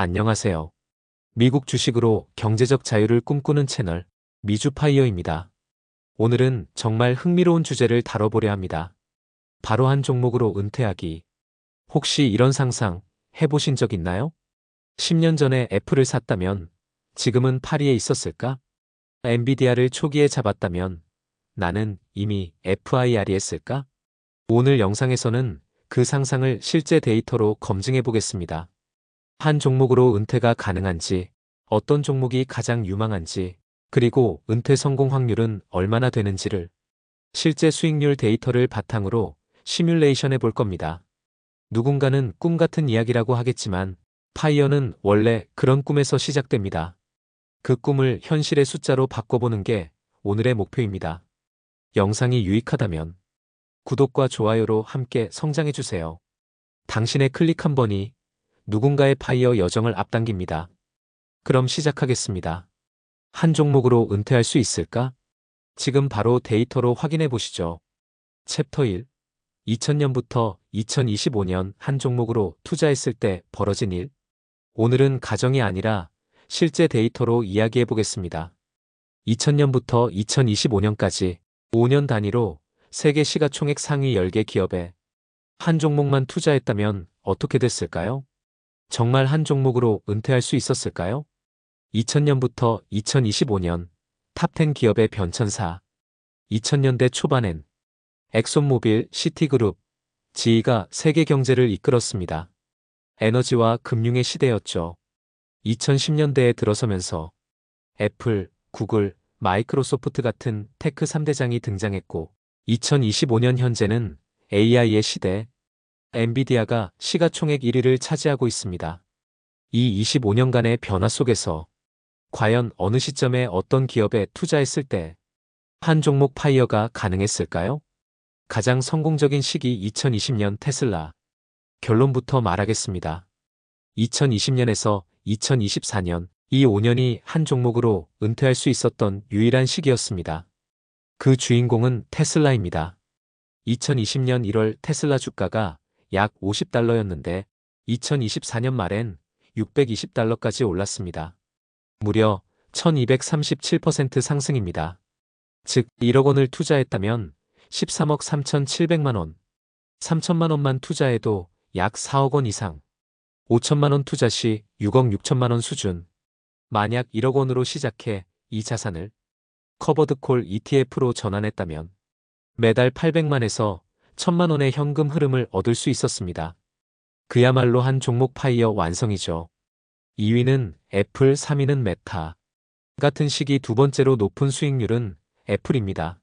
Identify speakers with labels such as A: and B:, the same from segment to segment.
A: 안녕하세요. 미국 주식으로 경제적 자유를 꿈꾸는 채널 미주파이어입니다. 오늘은 정말 흥미로운 주제를 다뤄보려 합니다. 바로 한 종목으로 은퇴하기. 혹시 이런 상상 해보신 적 있나요? 10년 전에 애플을 샀다면 지금은 파리에 있었을까? 엔비디아를 초기에 잡았다면 나는 이미 FIRE 했을까? 오늘 영상에서는 그 상상을 실제 데이터로 검증해 보겠습니다. 한 종목으로 은퇴가 가능한지, 어떤 종목이 가장 유망한지, 그리고 은퇴 성공 확률은 얼마나 되는지를 실제 수익률 데이터를 바탕으로 시뮬레이션 해볼 겁니다. 누군가는 꿈 같은 이야기라고 하겠지만 파이어는 원래 그런 꿈에서 시작됩니다. 그 꿈을 현실의 숫자로 바꿔보는 게 오늘의 목표입니다. 영상이 유익하다면 구독과 좋아요로 함께 성장해주세요. 당신의 클릭 한 번이 누군가의 파이어 여정을 앞당깁니다. 그럼 시작하겠습니다. 한 종목으로 은퇴할 수 있을까? 지금 바로 데이터로 확인해 보시죠. 챕터 1. 2000년부터 2025년 한 종목으로 투자했을 때 벌어진 일. 오늘은 가정이 아니라 실제 데이터로 이야기해 보겠습니다. 2000년부터 2025년까지 5년 단위로 세계 시가총액 상위 10개 기업에 한 종목만 투자했다면 어떻게 됐을까요? 정말 한 종목으로 은퇴할 수 있었을까요? 2000년부터 2025년 탑 10 기업의 변천사. 2000년대 초반엔 엑손모빌, 시티그룹, 지이가 세계 경제를 이끌었습니다. 에너지와 금융의 시대였죠. 2010년대에 들어서면서 애플, 구글, 마이크로소프트 같은 테크 3대장이 등장했고 2025년 현재는 AI의 시대, 엔비디아가 시가총액 1위를 차지하고 있습니다. 이 25년간의 변화 속에서 과연 어느 시점에 어떤 기업에 투자했을 때 한 종목 파이어가 가능했을까요? 가장 성공적인 시기 2020년 테슬라. 결론부터 말하겠습니다. 2020년에서 2024년 이 5년이 한 종목으로 은퇴할 수 있었던 유일한 시기였습니다. 그 주인공은 테슬라입니다. 2020년 1월 테슬라 주가가 약 $50였는데 2024년 말엔 $620까지 올랐습니다. 무려 1237% 상승입니다. 즉 1억 원을 투자했다면 13억 3,700만 원, 3천만 원만 투자해도 약 4억 원 이상, 5천만 원 투자 시 6억 6천만 원 수준. 만약 1억 원으로 시작해 이 자산을 커버드콜 ETF로 전환했다면 매달 800만에서 1000만 원의 현금 흐름을 얻을 수 있었습니다. 그야말로 한 종목 파이어 완성이죠. 2위는 애플, 3위는 메타. 같은 시기 두 번째로 높은 수익률은 애플입니다.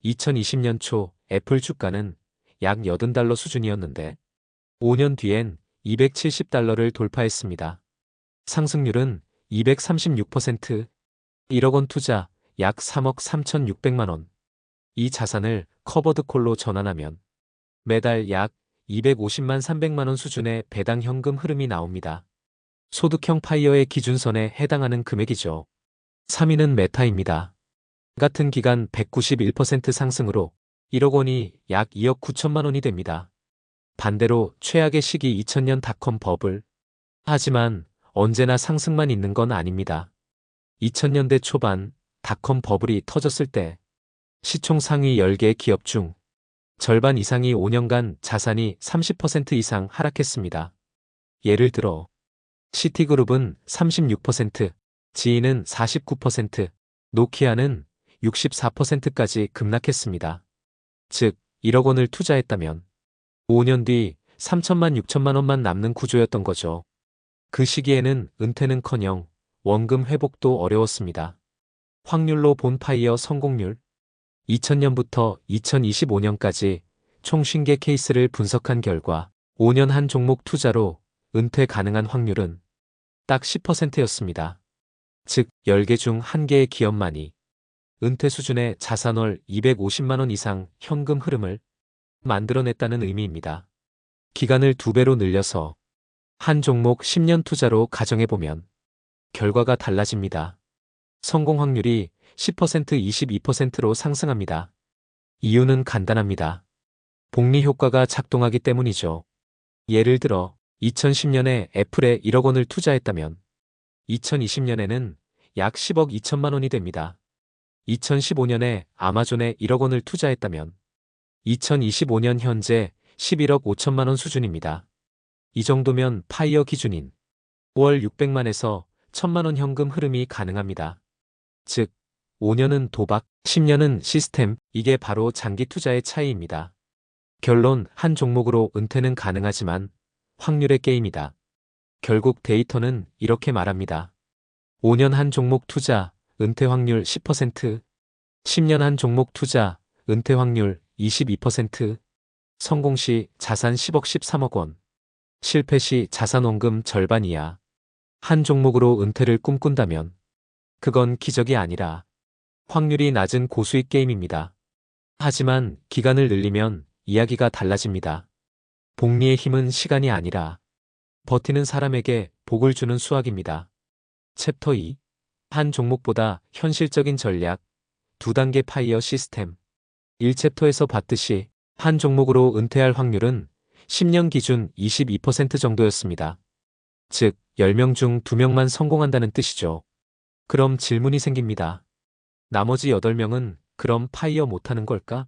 A: 2020년 초 애플 주가는 약 $80 수준이었는데 5년 뒤엔 $270를 돌파했습니다. 상승률은 236%, 1억 원 투자 약 3억 3,600만 원. 이 자산을 커버드콜로 전환하면 매달 약 250만 300만 원 수준의 배당 현금 흐름이 나옵니다. 소득형 파이어의 기준선에 해당하는 금액이죠. 3위는 메타입니다. 같은 기간 191% 상승으로 1억 원이 약 2억 9천만 원이 됩니다. 반대로 최악의 시기 2000년 닷컴 버블. 하지만 언제나 상승만 있는 건 아닙니다. 2000년대 초반 닷컴 버블이 터졌을 때 시총 상위 10개 기업 중 절반 이상이 5년간 자산이 30% 이상 하락했습니다. 예를 들어 시티그룹은 36%, 지이는 49%, 노키아는 64%까지 급락했습니다. 즉 1억 원을 투자했다면 5년 뒤 3천만 6천만 원만 남는 구조였던 거죠. 그 시기에는 은퇴는커녕 원금 회복도 어려웠습니다. 확률로 본 파이어 성공률. 2000년부터 2025년까지 총 50개 케이스를 분석한 결과 5년 한 종목 투자로 은퇴 가능한 확률은 딱 10%였습니다. 즉 10개 중 1개의 기업만이 은퇴 수준의 자산월 250만 원 이상 현금 흐름을 만들어냈다는 의미입니다. 기간을 2배로 늘려서 한 종목 10년 투자로 가정해보면 결과가 달라집니다. 성공 확률이 10%, 22%로 상승합니다. 이유는 간단합니다. 복리 효과가 작동하기 때문이죠. 예를 들어 2010년에 애플에 1억 원을 투자했다면 2020년에는 약 10억 2천만 원이 됩니다. 2015년에 아마존에 1억 원을 투자했다면 2025년 현재 11억 5천만 원 수준입니다. 이 정도면 파이어 기준인 월 600만에서 1000만 원 현금 흐름이 가능합니다. 즉, 5년은 도박, 10년은 시스템, 이게 바로 장기 투자의 차이입니다. 결론, 한 종목으로 은퇴는 가능하지만 확률의 게임이다. 결국 데이터는 이렇게 말합니다. 5년 한 종목 투자, 은퇴 확률 10%, 10년 한 종목 투자, 은퇴 확률 22%, 성공 시 자산 10억 13억 원, 실패 시 자산 원금 절반 이하. 한 종목으로 은퇴를 꿈꾼다면 그건 기적이 아니라 확률이 낮은 고수익 게임입니다. 하지만 기간을 늘리면 이야기가 달라집니다. 복리의 힘은 시간이 아니라 버티는 사람에게 복을 주는 수학입니다. 챕터 2. 한 종목보다 현실적인 전략, 2단계 파이어 시스템. 1챕터에서 봤듯이 한 종목으로 은퇴할 확률은 10년 기준 22% 정도였습니다. 즉, 10명 중 2명만 성공한다는 뜻이죠. 그럼 질문이 생깁니다. 나머지 8명은 그럼 파이어 못하는 걸까?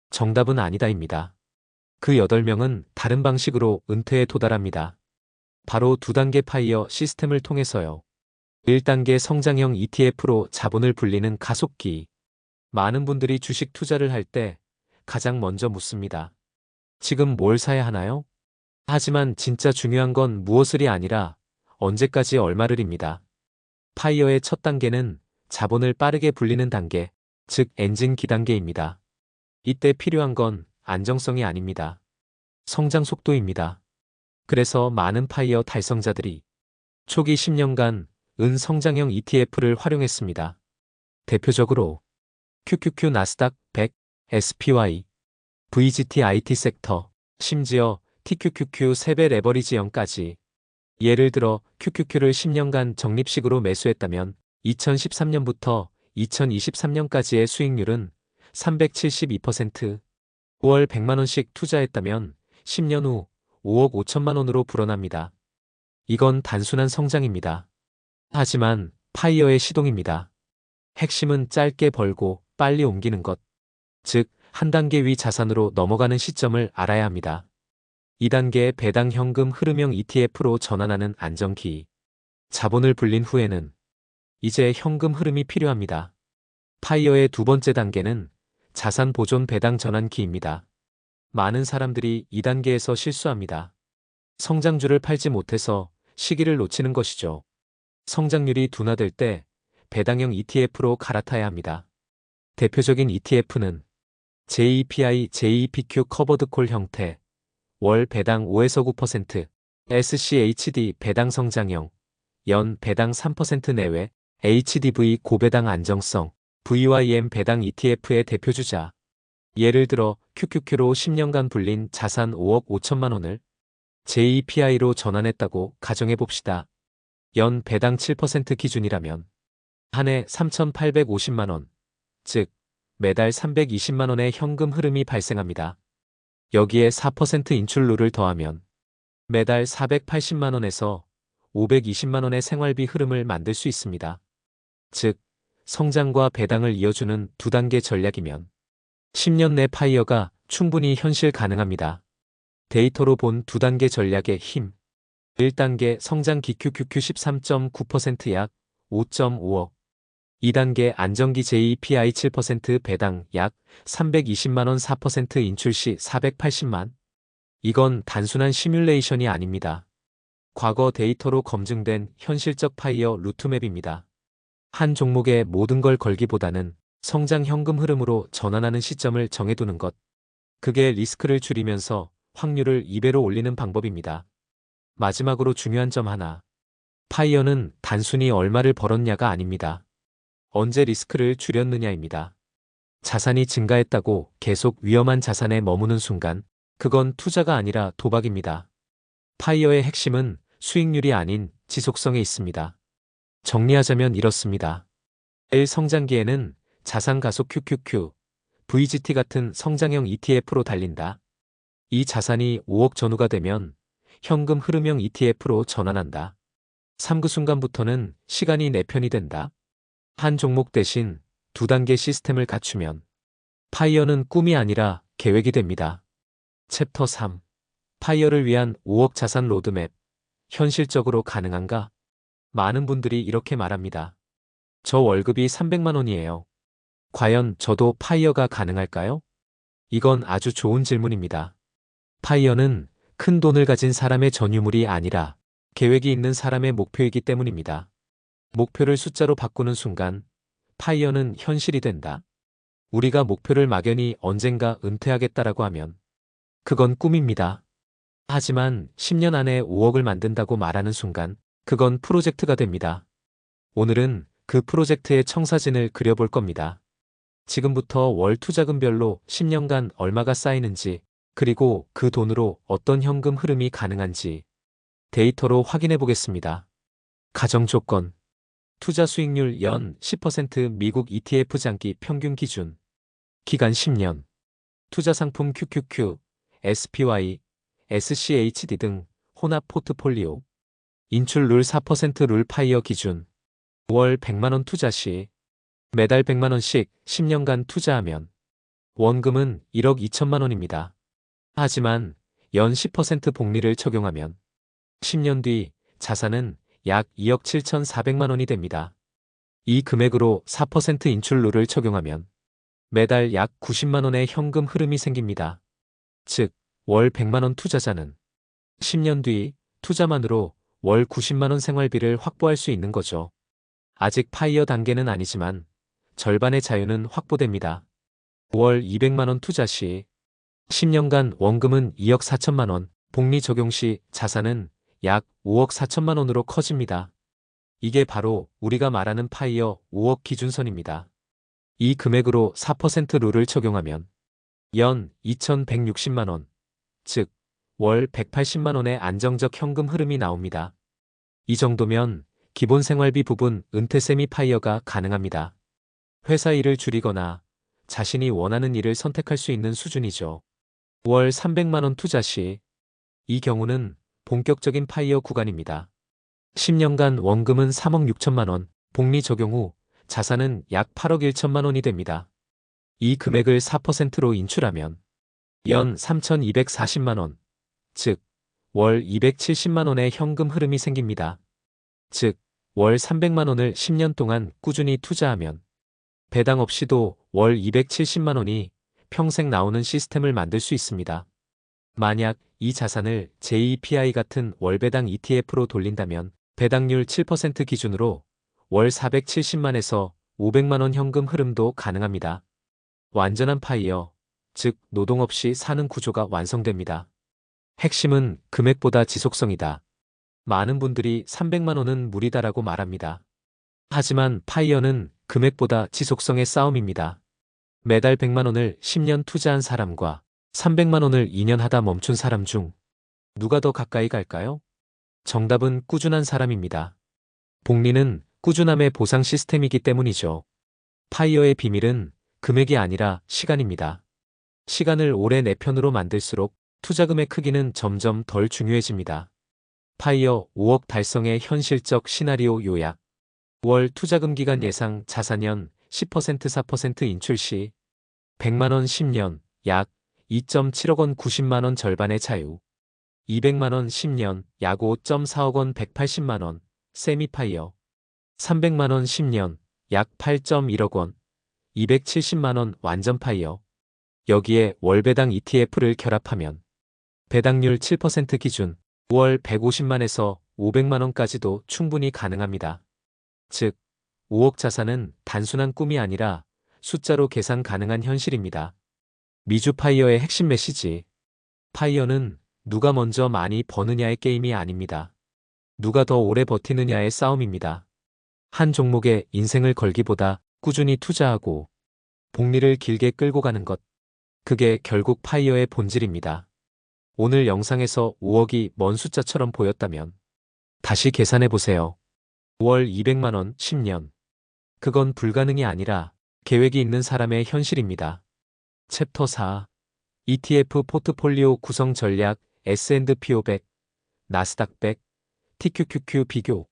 A: 정답은 아니다입니다. 그 8명은 다른 방식으로 은퇴에 도달합니다. 바로 2단계 파이어 시스템을 통해서요. 1단계 성장형 ETF로 자본을 불리는 가속기. 많은 분들이 주식 투자를 할 때 가장 먼저 묻습니다. 지금 뭘 사야 하나요? 하지만 진짜 중요한 건 무엇을이 아니라 언제까지 얼마를입니다. 파이어의 첫 단계는 자본을 빠르게 불리는 단계, 즉 엔진기 단계입니다. 이때 필요한 건 안정성이 아닙니다. 성장 속도입니다. 그래서 많은 파이어 달성자들이 초기 10년간 은성장형 ETF를 활용했습니다. 대표적으로 QQQ 나스닥 100, SPY, VGT IT 섹터, 심지어 TQQQ 3배 레버리지 0까지. 예를 들어 QQQ를 10년간 적립식으로 매수했다면 2013년부터 2023년까지의 수익률은 372%, 5월 100만원씩 투자했다면 10년 후 5억 5천만 원으로 불어납니다. 이건 단순한 성장입니다. 하지만 파이어의 시동입니다. 핵심은 짧게 벌고 빨리 옮기는 것. 즉, 한 단계 위 자산으로 넘어가는 시점을 알아야 합니다. 2단계의 배당 현금 흐름형 ETF로 전환하는 안정기. 자본을 불린 후에는 이제 현금 흐름이 필요합니다. 파이어의 두 번째 단계는 자산 보존 배당 전환기입니다. 많은 사람들이 2단계에서 실수합니다. 성장주를 팔지 못해서 시기를 놓치는 것이죠. 성장률이 둔화될 때 배당형 ETF로 갈아타야 합니다. 대표적인 ETF는 JEPI, JEPQ 커버드 콜 형태, 월 배당 5에서 9%, SCHD 배당 성장형, 연 배당 3% 내외, HDV 고배당 안정성, VYM 배당 ETF의 대표주자. 예를 들어 QQQ로 10년간 불린 자산 5억 5천만 원을 JEPI로 전환했다고 가정해봅시다. 연 배당 7% 기준이라면 한 해 3,850만 원, 즉 매달 320만 원의 현금 흐름이 발생합니다. 여기에 4% 인출룰을 더하면 매달 480만 원에서 520만 원의 생활비 흐름을 만들 수 있습니다. 즉, 성장과 배당을 이어주는 2단계 전략이면 10년 내 파이어가 충분히 현실 가능합니다. 데이터로 본 2단계 전략의 힘. 1단계 성장기 QQQ 13.9% 약 5.5억. 2단계 안정기 JEPI 7% 배당 약 320만원 4% 인출 시 480만. 이건 단순한 시뮬레이션이 아닙니다. 과거 데이터로 검증된 현실적 파이어 루트맵입니다. 한 종목에 모든 걸 걸기보다는 성장 현금 흐름으로 전환하는 시점을 정해두는 것. 그게 리스크를 줄이면서 확률을 2배로 올리는 방법입니다. 마지막으로 중요한 점 하나. 파이어는 단순히 얼마를 벌었냐가 아닙니다. 언제 리스크를 줄였느냐입니다. 자산이 증가했다고 계속 위험한 자산에 머무는 순간 그건 투자가 아니라 도박입니다. 파이어의 핵심은 수익률이 아닌 지속성에 있습니다. 정리하자면 이렇습니다. 1. 성장기에는 자산 가속 QQQ, VGT 같은 성장형 ETF로 달린다. 이 자산이 5억 전후가 되면 현금 흐름형 ETF로 전환한다. 3그 순간부터는 시간이 내 편이 된다. 한 종목 대신 두 단계 시스템을 갖추면 파이어는 꿈이 아니라 계획이 됩니다. 챕터 3. 파이어를 위한 5억 자산 로드맵. 현실적으로 가능한가? 많은 분들이 이렇게 말합니다. 저 월급이 300만 원이에요. 과연 저도 파이어가 가능할까요? 이건 아주 좋은 질문입니다. 파이어는 큰 돈을 가진 사람의 전유물이 아니라 계획이 있는 사람의 목표이기 때문입니다. 목표를 숫자로 바꾸는 순간 파이어는 현실이 된다. 우리가 목표를 막연히 언젠가 은퇴하겠다라고 하면 그건 꿈입니다. 하지만 10년 안에 5억을 만든다고 말하는 순간 그건 프로젝트가 됩니다. 오늘은 그 프로젝트의 청사진을 그려볼 겁니다. 지금부터 월 투자금별로 10년간 얼마가 쌓이는지, 그리고 그 돈으로 어떤 현금 흐름이 가능한지 데이터로 확인해 보겠습니다. 가정 조건. 투자 수익률 연 10% 미국 ETF 장기 평균 기준. 기간 10년. 투자 상품 QQQ, SPY, SCHD 등 혼합 포트폴리오. 인출 룰 4% 룰 파이어 기준. 월 100만원 투자 시 매달 100만원씩 10년간 투자하면 원금은 1억 2천만 원입니다. 하지만 연 10% 복리를 적용하면 10년 뒤 자산은 약 2억 7천4백만 원이 됩니다. 이 금액으로 4% 인출 룰을 적용하면 매달 약 90만 원의 현금 흐름이 생깁니다. 즉, 월 100만 원 투자자는 10년 뒤 투자만으로 월 90만 원 생활비를 확보할 수 있는 거죠. 아직 파이어 단계는 아니지만 절반의 자유는 확보됩니다. 월 200만 원 투자 시 10년간 원금은 2억 4천만 원, 복리 적용 시 자산은 약 5억 4천만 원으로 커집니다. 이게 바로 우리가 말하는 파이어 5억 기준선입니다. 이 금액으로 4% 룰을 적용하면 연 2,160만 원, 즉 월 180만 원의 안정적 현금 흐름이 나옵니다. 이 정도면 기본 생활비 부분 은퇴 세미 파이어가 가능합니다. 회사 일을 줄이거나 자신이 원하는 일을 선택할 수 있는 수준이죠. 월 300만 원 투자 시 이 경우는 본격적인 파이어 구간입니다. 10년간 원금은 3억 6천만 원, 복리 적용 후 자산은 약 8억 1천만 원이 됩니다. 이 금액을 4%로 인출하면 연 3,240만 원, 즉 월 270만 원의 현금 흐름이 생깁니다. 즉, 월 300만 원을 10년 동안 꾸준히 투자하면 배당 없이도 월 270만 원이 평생 나오는 시스템을 만들 수 있습니다. 만약 이 자산을 JEPI 같은 월배당 ETF로 돌린다면 배당률 7% 기준으로 월 470만에서 500만 원 현금 흐름도 가능합니다. 완전한 파이어, 즉 노동 없이 사는 구조가 완성됩니다. 핵심은 금액보다 지속성이다. 많은 분들이 300만 원은 무리다라고 말합니다. 하지만 파이어는 금액보다 지속성의 싸움입니다. 매달 100만 원을 10년 투자한 사람과 300만 원을 2년 하다 멈춘 사람 중 누가 더 가까이 갈까요? 정답은 꾸준한 사람입니다. 복리는 꾸준함의 보상 시스템이기 때문이죠. 파이어의 비밀은 금액이 아니라 시간입니다. 시간을 오래 내 편으로 만들수록 투자금의 크기는 점점 덜 중요해집니다. 파이어 5억 달성의 현실적 시나리오 요약. 월 투자금 기간 예상 자산연 10% 4% 인출 시 100만 원 10년 약 2.7억 원 90만 원 절반의 자유. 200만 원 10년 약 5.4억 원 180만 원 세미 파이어. 300만 원 10년 약 8.1억 원 270만 원 완전 파이어. 여기에 월배당 ETF를 결합하면 배당률 7% 기준 월 150만에서 500만 원까지도 충분히 가능합니다. 즉, 5억 자산은 단순한 꿈이 아니라 숫자로 계산 가능한 현실입니다. 미주 파이어의 핵심 메시지. 파이어는 누가 먼저 많이 버느냐의 게임이 아닙니다. 누가 더 오래 버티느냐의 싸움입니다. 한 종목에 인생을 걸기보다 꾸준히 투자하고 복리를 길게 끌고 가는 것. 그게 결국 파이어의 본질입니다. 오늘 영상에서 5억이 먼 숫자처럼 보였다면 다시 계산해 보세요. 월 200만 원 10년. 그건 불가능이 아니라 계획이 있는 사람의 현실입니다. 챕터 4. ETF 포트폴리오 구성 전략 S&P 500. 나스닥 100, TQQQ 비교.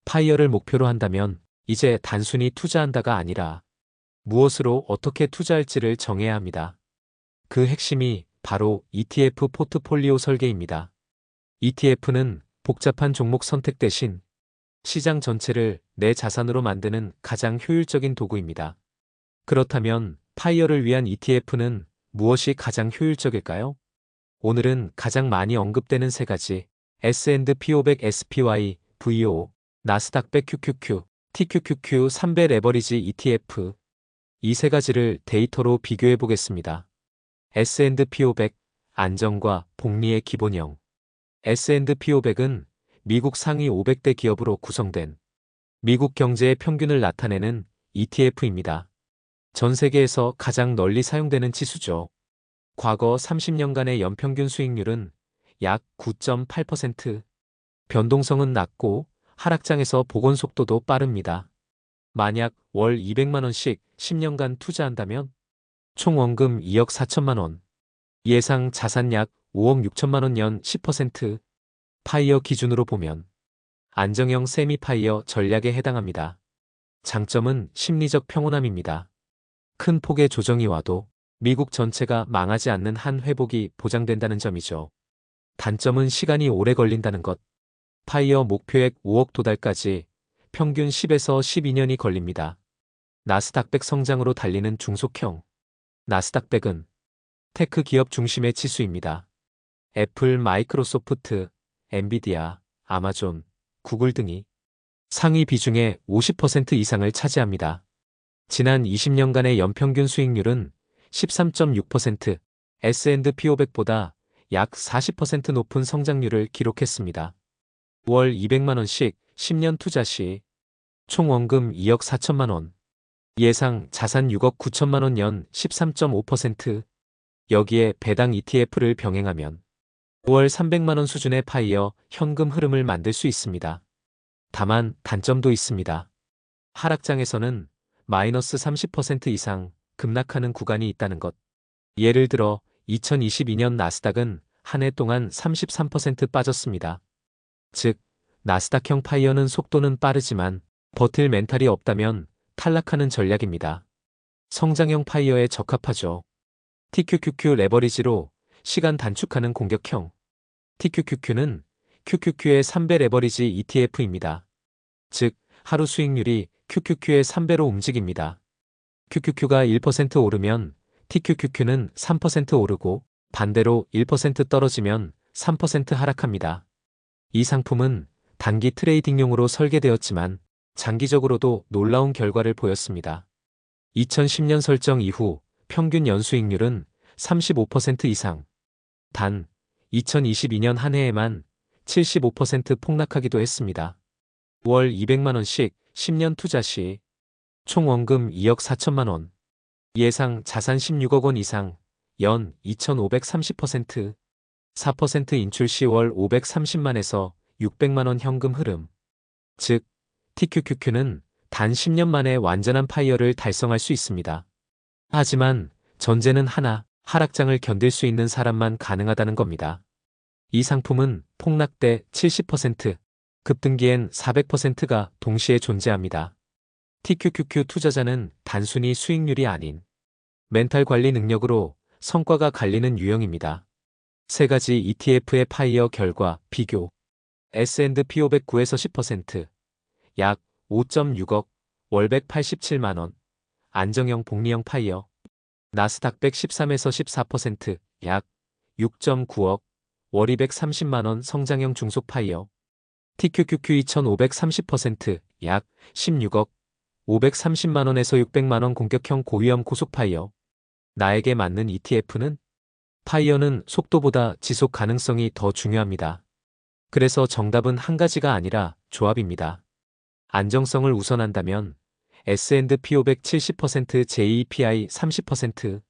A: 파이어를 목표로 한다면 이제 단순히 투자한다가 아니라 무엇으로 어떻게 투자할지를 정해야 합니다. 그 핵심이 바로 ETF 포트폴리오 설계입니다. ETF는 복잡한 종목 선택 대신 시장 전체를 내 자산으로 만드는 가장 효율적인 도구입니다. 그렇다면 파이어를 위한 ETF는 무엇이 가장 효율적일까요? 오늘은 가장 많이 언급되는 세 가지 S&P 500 SPY, VO, 나스닥 100 QQQ, TQQQ 300 레버리지 ETF 이 세 가지를 데이터로 비교해 보겠습니다. S&P 500 안정과 복리의 기본형. S&P 500은 미국 상위 500대 기업으로 구성된 미국 경제의 평균을 나타내는 ETF입니다. 전 세계에서 가장 널리 사용되는 지수죠. 과거 30년간의 연평균 수익률은 약 9.8%. 변동성은 낮고 하락장에서 복원 속도도 빠릅니다. 만약 월 200만 원씩 10년간 투자한다면 총 원금 2억 4천만 원, 예상 자산 약 5억 6천만 원 연 10%, 파이어 기준으로 보면 안정형 세미 파이어 전략에 해당합니다. 장점은 심리적 평온함입니다. 큰 폭의 조정이 와도 미국 전체가 망하지 않는 한 회복이 보장된다는 점이죠. 단점은 시간이 오래 걸린다는 것. 파이어 목표액 5억 도달까지 평균 10에서 12년이 걸립니다. 나스닥 100 성장으로 달리는 중속형. 나스닥 100은 테크 기업 중심의 지수입니다. 애플, 마이크로소프트, 엔비디아, 아마존, 구글 등이 상위 비중의 50% 이상을 차지합니다. 지난 20년간의 연평균 수익률은 13.6%, S&P 500보다 약 40% 높은 성장률을 기록했습니다. 월 200만 원씩 10년 투자 시 총 원금 2억 4천만 원, 예상 자산 6억 9천만 원 연 13.5%, 여기에 배당 ETF를 병행하면 5월 300만 원 수준의 파이어 현금 흐름을 만들 수 있습니다. 다만 단점도 있습니다. 하락장에서는 마이너스 30% 이상 급락하는 구간이 있다는 것. 예를 들어 2022년 나스닥은 한 해 동안 33% 빠졌습니다. 즉, 나스닥형 파이어는 속도는 빠르지만 버틸 멘탈이 없다면 탈락하는 전략입니다. 성장형 파이어에 적합하죠. TQQQ 레버리지로 시간 단축하는 공격형. TQQQ는 QQQ의 3배 레버리지 ETF입니다. 즉, 하루 수익률이 QQQ의 3배로 움직입니다. QQQ가 1% 오르면 TQQQ는 3% 오르고 반대로 1% 떨어지면 3% 하락합니다. 이 상품은 단기 트레이딩용으로 설계되었지만 장기적으로도 놀라운 결과를 보였습니다. 2010년 설정 이후 평균 연수익률은 35% 이상. 단 2022년 한 해에만 75% 폭락하기도 했습니다. 월 200만 원씩 10년 투자 시 총 원금 2억 4천만 원, 예상 자산 16억 원 이상, 연 2530%, 4% 인출 시 월 530만에서 600만 원 현금 흐름. 즉, TQQQ는 단 10년 만에 완전한 파이어를 달성할 수 있습니다. 하지만 전제는 하나, 하락장을 견딜 수 있는 사람만 가능하다는 겁니다. 이 상품은 폭락 때 70%, 급등기엔 400%가 동시에 존재합니다. TQQQ 투자자는 단순히 수익률이 아닌 멘탈 관리 능력으로 성과가 갈리는 유형입니다. 세 가지 ETF의 파이어 결과 비교. S&P 500 9에서 10%, 약 5.6억, 월 187만 원, 안정형 복리형 파이어. 나스닥 100 13에서 14%, 약 6.9억, 월 230만 원 성장형 중속 파이어. TQQQ 2500 30%, 약 16억, 530만 원에서 600만 원 공격형 고위험 고속 파이어. 나에게 맞는 ETF는? 파이어는 속도보다 지속 가능성이 더 중요합니다. 그래서 정답은 한 가지가 아니라 조합입니다. 안정성을 우선한다면 S&P 500 70%, JEPI 30%,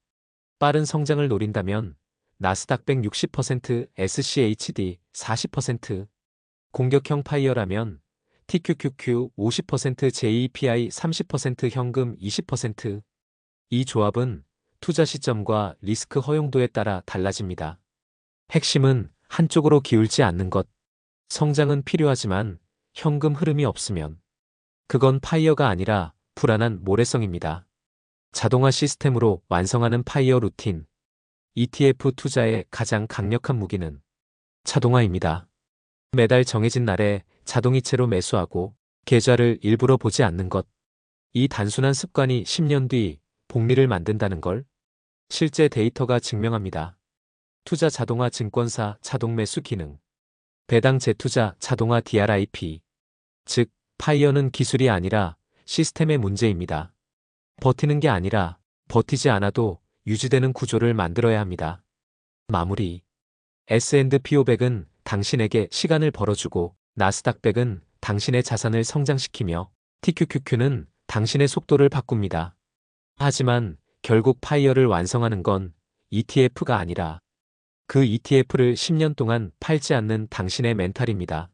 A: 빠른 성장을 노린다면 나스닥 100 60%, SCHD 40%, 공격형 파이어라면 TQQQ 50%, JEPI 30%, 현금 20%. 이 조합은 투자 시점과 리스크 허용도에 따라 달라집니다. 핵심은 한쪽으로 기울지 않는 것. 성장은 필요하지만 현금 흐름이 없으면 그건 파이어가 아니라 불안한 모래성입니다. 자동화 시스템으로 완성하는 파이어 루틴. ETF 투자의 가장 강력한 무기는 자동화입니다. 매달 정해진 날에 자동이체로 매수하고 계좌를 일부러 보지 않는 것. 이 단순한 습관이 10년 뒤 복리를 만든다는 걸 실제 데이터가 증명합니다. 투자 자동화 증권사 자동 매수 기능. 배당 재투자 자동화 DRIP. 즉, 파이어는 기술이 아니라 시스템의 문제입니다. 버티는 게 아니라 버티지 않아도 유지되는 구조를 만들어야 합니다. 마무리. S&P 500은 당신에게 시간을 벌어주고 나스닥 100은 당신의 자산을 성장시키며 TQQQ는 당신의 속도를 바꿉니다. 하지만 결국 파이어를 완성하는 건 ETF가 아니라 그 ETF를 10년 동안 팔지 않는 당신의 멘탈입니다.